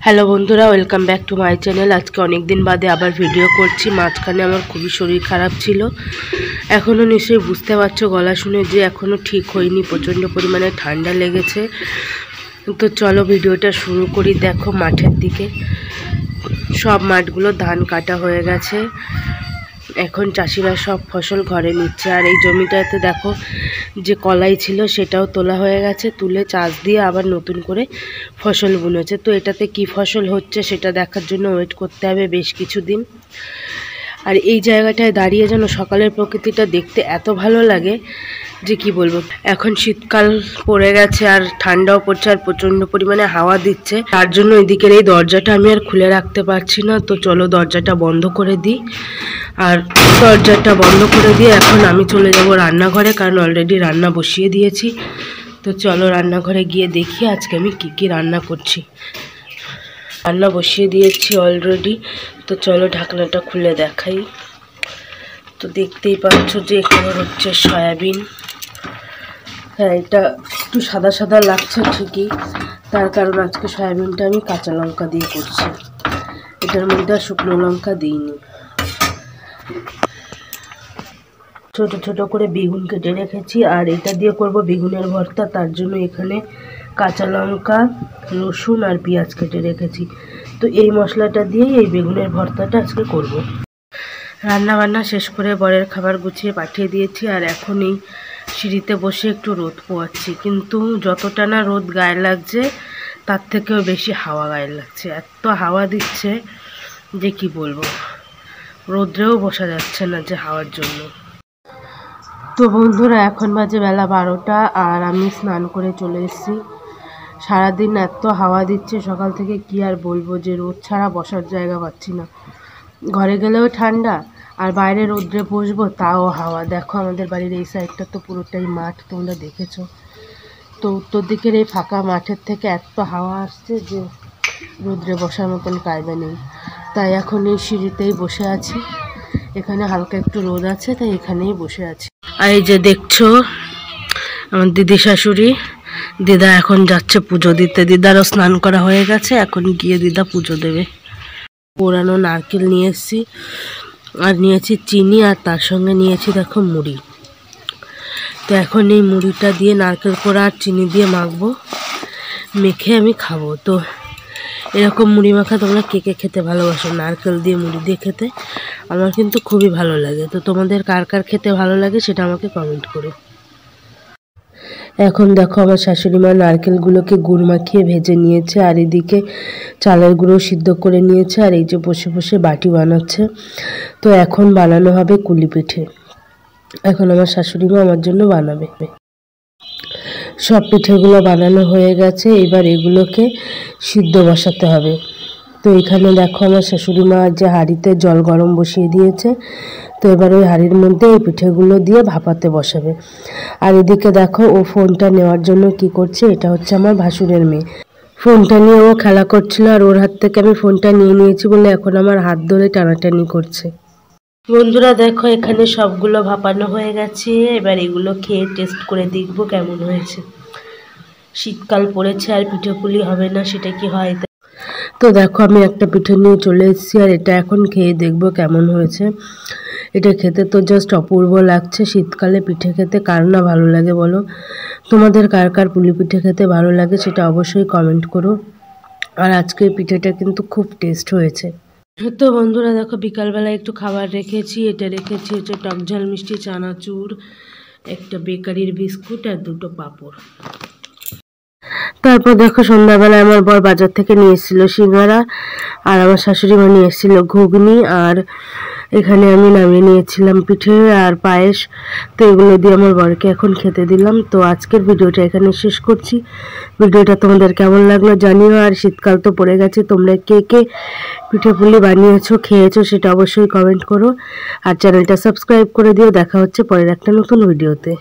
Hello বন্ধুরা, welcome back to my channel. আজকে অনেক দিন বাদে আবার ভিডিও করছি। মাঝখানে আমার খুবই শরীর খারাপ ছিল, এখনও নিশ্চয়ই বুঝতে পারছো গলা শুনে যে এখনও ঠিক হয়নি, প্রচণ্ড পরিমাণে ঠান্ডা লেগেছে। তো চলো ভিডিওটা শুরু করি। দেখো মাঠের দিকে সব মাঠগুলো ধান কাটা হয়ে গেছে, এখন চাষিরা সব ফসল ঘরে নিচ্ছে। আর এই জমিটাতে দেখো যে কলাই ছিল সেটাও তোলা হয়ে গেছে, তুলে চাষ দিয়ে আবার নতুন করে ফসল বুনেছে। তো এটাতে কি ফসল হচ্ছে সেটা দেখার জন্য ওয়েট করতে হবে বেশ কিছুদিন। আর এই জায়গাটায় দাঁড়িয়ে যেন সকালের প্রকৃতিটা দেখতে এত ভালো লাগে যে কি বলবো। এখন শীতকাল পড়ে গেছে আর ঠান্ডাও পড়ছে আর প্রচণ্ড পরিমাণে হাওয়া দিচ্ছে, তার জন্য এদিকের এই দরজাটা আমি আর খুলে রাখতে পারছি না। তো চলো দরজাটা বন্ধ করে দিই। আর দরজাটা বন্ধ করে দিয়ে এখন আমি চলে যাব রান্নাঘরে, কারণ অলরেডি রান্না বসিয়ে দিয়েছি। তো চলো রান্নাঘরে গিয়ে দেখি আজকে আমি কি রান্না করছি। রান্না বসিয়ে দিয়েছি অলরেডি, তো চলো ঢাকনাটা খুলে দেখাই। তো দেখতেই পাচ্ছ যে এখানে হচ্ছে সয়াবিন। হ্যাঁ, এটা একটু সাদা সাদা লাগছে ঠিকই, তার কারণ আজকে সয়াবিনটা আমি কাঁচা লঙ্কা দিয়ে করছি, এটার মধ্যে আর শুকনো লঙ্কা দিইনি। ছোট ছোট করে বেগুন কেটে রেখেছি, আর এটা দিয়ে করব বেগুনের ভর্তা। তার জন্য এখানে কাঁচা লঙ্কা, রসুন আর পেঁয়াজ কেটে রেখেছি। তো এই মশলাটা দিয়েই এই বেগুনের ভর্তাটা আজকে করব। রান্না বান্না শেষ করে বরের খাবার গুছিয়ে পাঠিয়ে দিয়েছি, আর এখন এই সিঁড়িতে বসে একটু রোদ পোয়াচ্ছি। কিন্তু যতটা না রোদ গায়ে লাগছে তার থেকেও বেশি হাওয়া গায়ে লাগছে, এত হাওয়া দিচ্ছে যে কি বলবো, রোদ্রেও বসা যাচ্ছে না যে হাওয়ার জন্য। তো বন্ধুরা এখন বাজে বেলা 12টা, আর আমি স্নান করে চলে এসেছি। সারাদিন এত হাওয়া দিচ্ছে সকাল থেকে, কি আর বলবো, যে রোদ ছাড়া বসার জায়গা পাচ্ছি না। ঘরে গেলেও ঠান্ডা, আর বাইরে রোদ্রে বসবো তাও হাওয়া। দেখো আমাদের বাড়ির এই সাইডটা তো পুরোটাই মাঠ, তোমরা দেখেছো। তো উত্তর দিকের এই ফাঁকা মাঠের থেকে এত হাওয়া আসছে যে রোদ্রে বসার মতন কায়দা নেই। তাই এখন এই সিঁড়িতেই বসে আছি, এখানে হালকা একটু রোদ আছে তাই এখানেই বসে আছি। আর এই যে দেখছো আমার দিদি শাশুড়ি, দিদা এখন যাচ্ছে পুজো দিতে। দিদারও স্নান করা হয়ে গেছে, এখন গিয়ে দিদা পুজো দেবে। পোড়ানো নারকেল নিয়ে এসেছি, আর নিয়েছি চিনি, আর তার সঙ্গে নিয়েছি দেখো মুড়ি। তো এখন এই মুড়িটা দিয়ে নারকেল কোড়া আর চিনি দিয়ে মাখবো, মেখে আমি খাবো। তো এরকম মুড়ি মাখা তোমরা কে কে খেতে ভালোবাসো? নারকেল দিয়ে মুড়ি দিয়ে খেতে আমার কিন্তু খুবই ভালো লাগে। তো তোমাদের কার কার খেতে ভালো লাগে সেটা আমাকে কমেন্ট করো। এখন দেখো আমার শাশুড়ি মা নারকেলগুলোকে গুড় মাখিয়ে ভেজে নিয়েছে, আর এদিকে চালের গুঁড়ো সিদ্ধ করে নিয়েছে, আর এই যে বসে বসে বাটি বানাচ্ছে। তো এখন বানানো হবে কুলি পিঠে। এখন আমার শাশুড়ি মা আমার জন্য বানাবে। সব পিঠেগুলো বানানো হয়ে গেছে, এবার এগুলোকে সিদ্ধ বসাতে হবে। তো এখানে দেখো আমার শাশুড়ি মা যে হাঁড়িতে জল গরম বসিয়ে দিয়েছে, তো এবার ওই হাঁড়ির মধ্যে এই পিঠেগুলো দিয়ে ভাপাতে বসাবে। আর এদিকে দেখো ও ফোনটা নেওয়ার জন্য কি করছে, এটা হচ্ছে আমার ভাসুরের মেয়ে। ফোনটা নিয়ে ও খেলা করছিল, আর ওর হাত থেকে আমি ফোনটা নিয়ে নিয়েছি বলে এখন আমার হাত ধরে টানাটানি করছে। বন্ধুরা দেখো এখানে সবগুলো ভাপানো হয়ে গেছে, এবার এগুলো খেয়ে টেস্ট করে দেখবো কেমন হয়েছে। শীতকাল পড়েছে আর পিঠে পুলি হবে না, সেটা কি হয়? তো দেখো আমি একটা পিঠে নিয়ে চলে এসেছি, আর এটা এখন খেয়ে দেখবো কেমন হয়েছে। এটা খেতে তো জাস্ট অপূর্ব লাগছে। শীতকালে পিঠে খেতে কার না ভালো লাগে বলো? তোমাদের কার কার পুলি পিঠে খেতে ভালো লাগে সেটা অবশ্যই কমেন্ট করো। আর আজকের পিঠেটা কিন্তু খুব টেস্ট হয়েছে। তো বন্ধুরা দেখো বিকালবেলা একটু খাবার রেখেছি, এটা রেখেছি হচ্ছে টক ঝাল মিষ্টি চানাচুর, একটা বেকারির বিস্কুট আর দুটো পাঁপড়। তারপর দেখো সন্ধ্যাবেলায় আমার বর বাজার থেকে নিয়ে এসেছিল সিঙ্গারা, আর আমার শাশুড়ি মা নিয়ে এসেছিল ঘুগনি, আর এখানে আমি নামিয়ে নিয়েছিলাম পিঠে আর পায়েস। তো এগুলো দিয়ে আমার বরকে এখন খেতে দিলাম। তো আজকের ভিডিওটা এখানে শেষ করছি। ভিডিওটা তোমাদের কেমন লাগলো জানিও, আর শীতকাল তো পড়ে গেছে, তোমরা কে কে পিঠে পুলি বানিয়েছো খেয়েছো সেটা অবশ্যই কমেন্ট করো, আর চ্যানেলটা সাবস্ক্রাইব করে দিও। দেখা হচ্ছে পরের একটা নতুন ভিডিওতে।